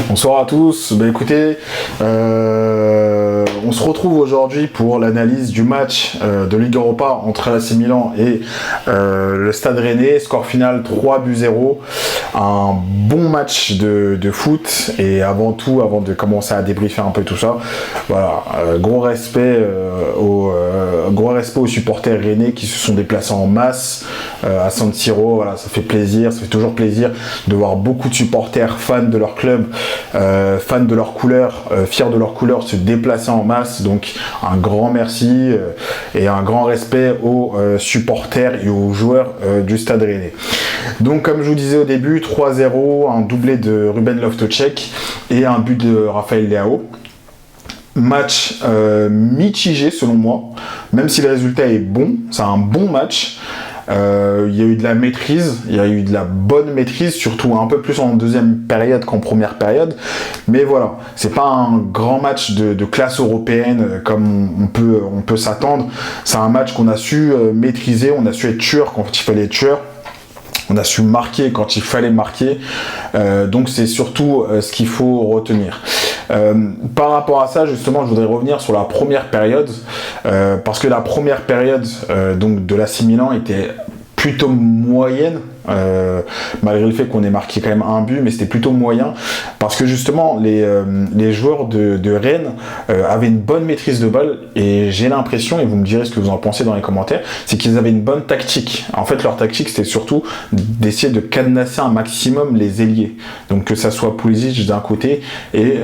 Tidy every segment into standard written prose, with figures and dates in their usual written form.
Bonsoir à tous. Écoutez, on se retrouve aujourd'hui pour l'analyse du match de Ligue Europa entre l'AC Milan et le Stade Rennais. Score final 3-0. Un bon match de foot. Et avant tout, avant de commencer à débriefer un peu tout ça, voilà, gros respect aux supporters rennais qui se sont déplacés en masse à San Siro. Voilà, ça fait plaisir, ça fait toujours plaisir de voir beaucoup de supporters fans de leur club, fans de leur couleur, fiers de leur couleur se déplacer en masse. Donc un grand merci et un grand respect aux supporters et aux joueurs du Stade Rennais. Donc comme je vous disais au début, 3-0, un doublé de Ruben Loftus-Cheek et un but de Rafael Leao. Match mitigé selon moi, même si le résultat est bon, c'est un bon match. Il y a eu de la maîtrise, il y a eu de la bonne maîtrise, surtout un peu plus en deuxième période qu'en première période. Mais voilà, c'est pas un grand match de classe européenne comme on peut s'attendre. C'est un match qu'on a su maîtriser, on a su être tueur quand il fallait être tueur. On a su marquer quand il fallait marquer. Donc c'est surtout ce qu'il faut retenir. Par rapport à ça, justement, je voudrais revenir sur la première période, parce que la première période donc de l'AC Milan était plutôt moyenne, malgré le fait qu'on ait marqué quand même un but, mais c'était plutôt moyen, parce que justement les joueurs de Rennes avaient une bonne maîtrise de balle, et j'ai l'impression, et vous me direz ce que vous en pensez dans les commentaires, c'est qu'ils avaient une bonne tactique. En fait, leur tactique, c'était surtout d'essayer de cadenasser un maximum les ailiers, donc que ça soit Pulisic d'un côté et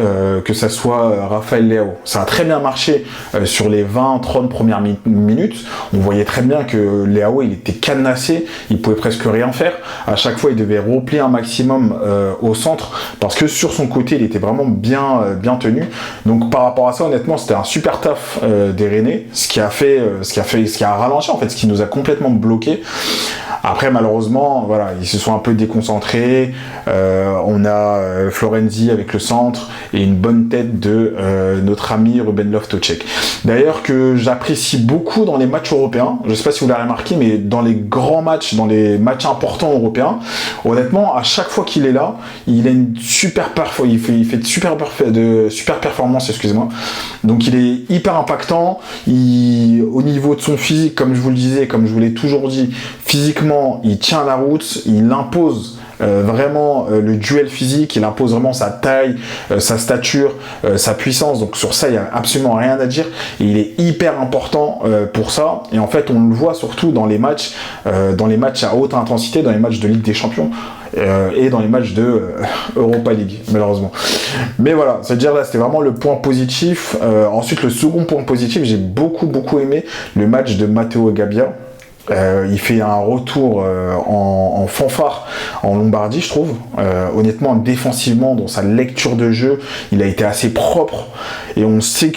que ça soit Rafael Leao. Ça a très bien marché sur les 20-30 premières minutes. On voyait très bien que Leao, il était cadenassé, il pouvait presque rien faire. À chaque fois, il devait replier un maximum au centre, parce que sur son côté, il était vraiment bien tenu. Donc par rapport à ça, honnêtement, c'était un super taf des Rennais, ce qui a ralenti, en fait, ce qui nous a complètement bloqué. Après, malheureusement, voilà, ils se sont un peu déconcentrés. On a Florenzi avec le centre et une bonne tête de notre ami Ruben Loftus-Cheek. D'ailleurs, que j'apprécie beaucoup dans les matchs européens. Je ne sais pas si vous l'avez remarqué, mais dans les grands matchs, dans les matchs importants européens, honnêtement, à chaque fois qu'il est là, il a une super il fait de super performances, excusez-moi. Donc, il est hyper impactant. Au niveau de son physique, comme je vous le disais, comme je vous l'ai toujours dit, physiquement, il tient la route, il impose vraiment le duel physique, il impose vraiment sa taille, sa stature, sa puissance. Donc sur ça, il n'y a absolument rien à dire. Et il est hyper important pour ça. Et en fait, on le voit surtout dans les matchs à haute intensité, dans les matchs de Ligue des Champions. Et dans les matchs de Europa League, malheureusement. Mais voilà, c'est-à-dire là, c'était vraiment le point positif. Ensuite, le second point positif, j'ai beaucoup aimé le match de Matteo Gabbia. Il fait un retour en fanfare en Lombardie, je trouve. Honnêtement, défensivement, dans sa lecture de jeu, il a été assez propre. Et on sait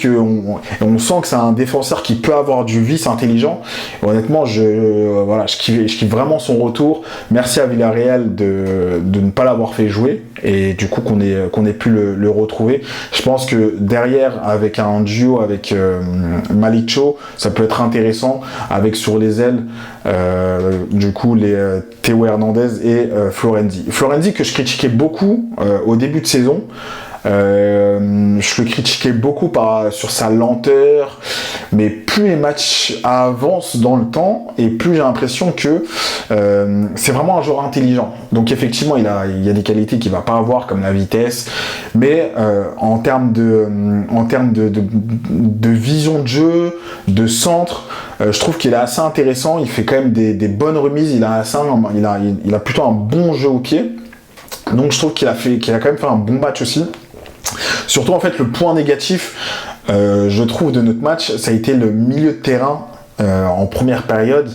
on sent que c'est un défenseur qui peut avoir du vice intelligent. Et honnêtement, je kiffe vraiment son retour. Merci à Villarreal de ne pas l'avoir fait jouer. Et du coup, qu'on ait pu le retrouver. Je pense que derrière, avec un duo avec Malick Thiaw, ça peut être intéressant. Avec sur les ailes, du coup, les Théo Hernandez et Florenzi. Florenzi que je critiquais beaucoup au début de saison. Je le critiquais beaucoup sur sa lenteur, mais plus les matchs avancent dans le temps et plus j'ai l'impression que c'est vraiment un joueur intelligent. Donc effectivement, il y a des qualités qu'il va pas avoir comme la vitesse, mais en termes de vision de jeu, de centre, je trouve qu'il est assez intéressant. Il fait quand même des bonnes remises. Il a plutôt un bon jeu au pied. Donc je trouve qu'il a quand même fait un bon match aussi. Surtout, en fait, le point négatif, je trouve, de notre match, ça a été le milieu de terrain en première période,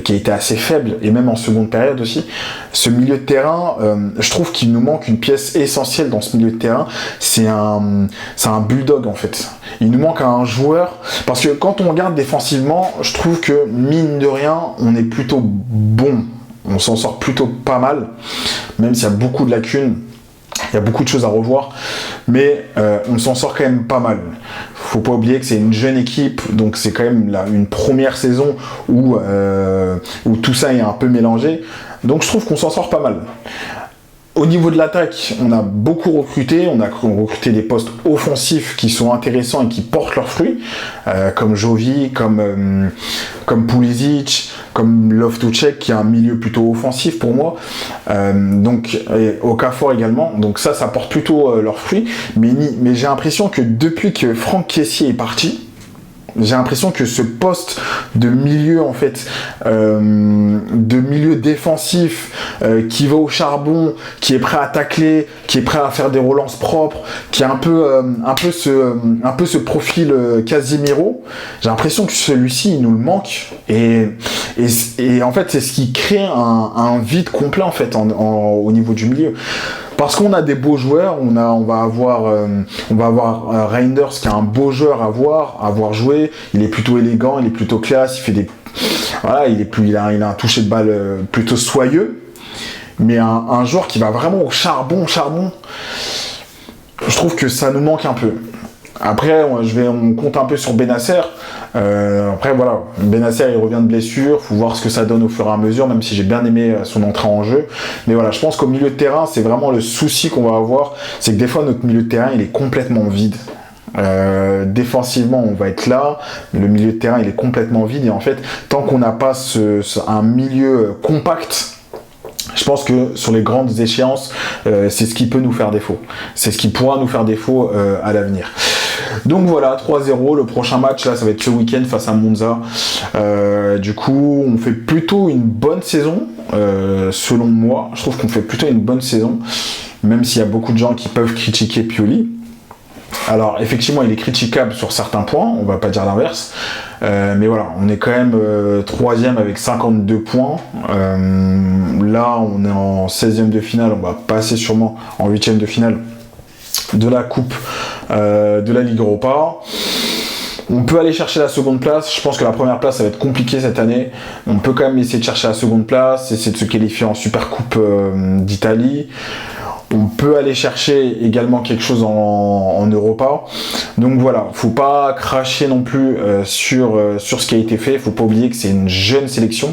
qui a été assez faible, et même en seconde période aussi. Ce milieu de terrain, je trouve qu'il nous manque une pièce essentielle dans ce milieu de terrain. C'est un bulldog, en fait. Il nous manque un joueur, parce que quand on regarde défensivement, je trouve que, mine de rien, on est plutôt bon. On s'en sort plutôt pas mal, même s'il y a beaucoup de lacunes. Il y a beaucoup de choses à revoir, mais on s'en sort quand même pas mal. Faut pas oublier que c'est une jeune équipe, donc c'est quand même une première saison où tout ça est un peu mélangé. Donc je trouve qu'on s'en sort pas mal. Au niveau de l'attaque, on a beaucoup recruté, on a recruté des postes offensifs qui sont intéressants et qui portent leurs fruits, comme Jovi, comme Pulisic, comme Loftus-Cheek, qui est un milieu plutôt offensif pour moi, donc et Okafor également, donc ça porte plutôt leurs fruits, mais j'ai l'impression que depuis que Franck Kessié est parti, j'ai l'impression que ce poste de milieu en fait, de milieu défensif, qui va au charbon, qui est prêt à tacler, qui est prêt à faire des relances propres, qui a un peu ce profil Casemiro. J'ai l'impression que celui-ci il nous le manque et en fait c'est ce qui crée un vide complet en fait au niveau du milieu. Parce qu'on a des beaux joueurs, on va avoir Reinders qui est un beau joueur à voir jouer. Il est plutôt élégant, il est plutôt classe, il a un toucher de balle plutôt soyeux. Mais un joueur qui va vraiment au charbon, je trouve que ça nous manque un peu. Après, on compte un peu sur Bennacer. Après, voilà, Bennacer, il revient de blessure. Faut voir ce que ça donne au fur et à mesure, même si j'ai bien aimé son entrée en jeu. Mais voilà, je pense qu'au milieu de terrain, c'est vraiment le souci qu'on va avoir. C'est que des fois, notre milieu de terrain, il est complètement vide. Défensivement, on va être là. Le milieu de terrain, il est complètement vide. Et en fait, tant qu'on n'a pas un milieu compact, je pense que sur les grandes échéances, c'est ce qui peut nous faire défaut. C'est ce qui pourra nous faire défaut à l'avenir. Donc voilà, 3-0, le prochain match, là, ça va être ce week-end face à Monza. Du coup, on fait plutôt une bonne saison, selon moi. Je trouve qu'on fait plutôt une bonne saison, même s'il y a beaucoup de gens qui peuvent critiquer Pioli. Alors, effectivement, il est critiquable sur certains points, on va pas dire l'inverse. Mais voilà, on est quand même 3e avec 52 points. Là, on est en 16e de finale, on va passer sûrement en 8e de finale de la Coupe de la Ligue Europa. On peut aller chercher la seconde place. Je pense que la première place, ça va être compliqué cette année. On peut quand même essayer de chercher la seconde place, essayer de se qualifier en Super Coupe d'Italie. On peut aller chercher également quelque chose en Europa. Donc voilà, faut pas cracher non plus sur ce qui a été fait. Faut pas oublier que c'est une jeune sélection.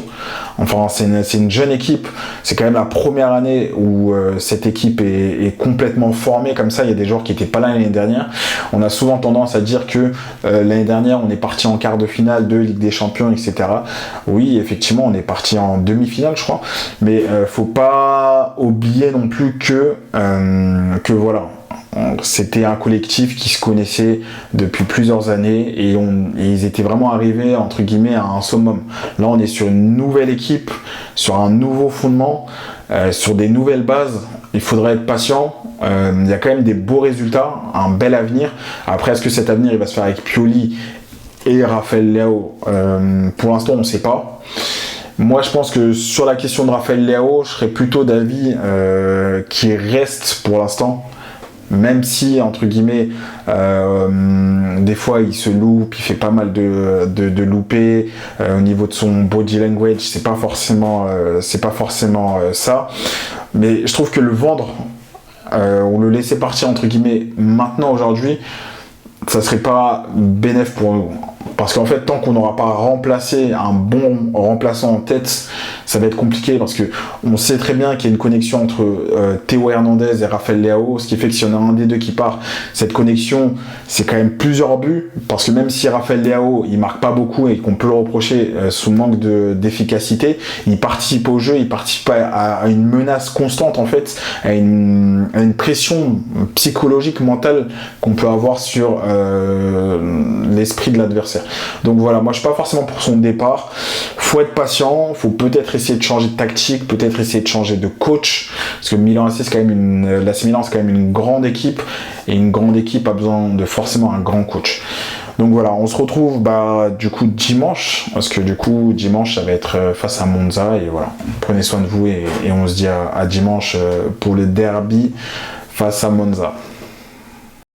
Enfin, c'est une jeune équipe. C'est quand même la première année où cette équipe est complètement formée comme ça. Il y a des joueurs qui n'étaient pas là l'année dernière. On a souvent tendance à dire que l'année dernière, on est parti en quart de finale de Ligue des Champions, etc. Oui, effectivement, on est parti en demi-finale, je crois. Mais faut pas oublier non plus que voilà, c'était un collectif qui se connaissait depuis plusieurs années et ils étaient vraiment arrivés entre guillemets à un summum. Là, on est sur une nouvelle équipe, sur un nouveau fondement, sur des nouvelles bases. Il faudrait être patient. Il y a quand même des beaux résultats, un bel avenir. Après, est-ce que cet avenir il va se faire avec Pioli et Raphaël Leao? Pour l'instant, on ne sait pas. Moi, je pense que sur la question de Raphaël Leao, je serais plutôt d'avis qu'il reste pour l'instant, même si, entre guillemets, des fois, il se loupe, il fait pas mal de loupés au niveau de son body language, c'est pas forcément ça. Mais je trouve que le vendre, ou le laisser partir, entre guillemets, maintenant, aujourd'hui, ça serait pas bénéf pour nous. Parce qu'en fait, tant qu'on n'aura pas remplacé un bon remplaçant en tête, ça va être compliqué parce que on sait très bien qu'il y a une connexion entre Théo Hernandez et Raphaël Leao, ce qui fait que si on a un des deux qui part, cette connexion, c'est quand même plusieurs buts. Parce que même si Raphaël Leao, il marque pas beaucoup et qu'on peut le reprocher sous manque d'efficacité, il participe au jeu, il participe à une menace constante en fait, à une pression psychologique, mentale qu'on peut avoir sur l'esprit de l'adversaire. Donc voilà, moi je suis pas forcément pour son départ. Faut être patient, faut peut-être essayer de changer de tactique, peut-être essayer de changer de coach, parce que Milan AC c'est quand même l'AC Milan c'est quand même une grande équipe, et une grande équipe a besoin de forcément un grand coach. Donc voilà, on se retrouve du coup dimanche, parce que du coup dimanche ça va être face à Monza, et voilà, prenez soin de vous et on se dit à dimanche pour le derby face à Monza.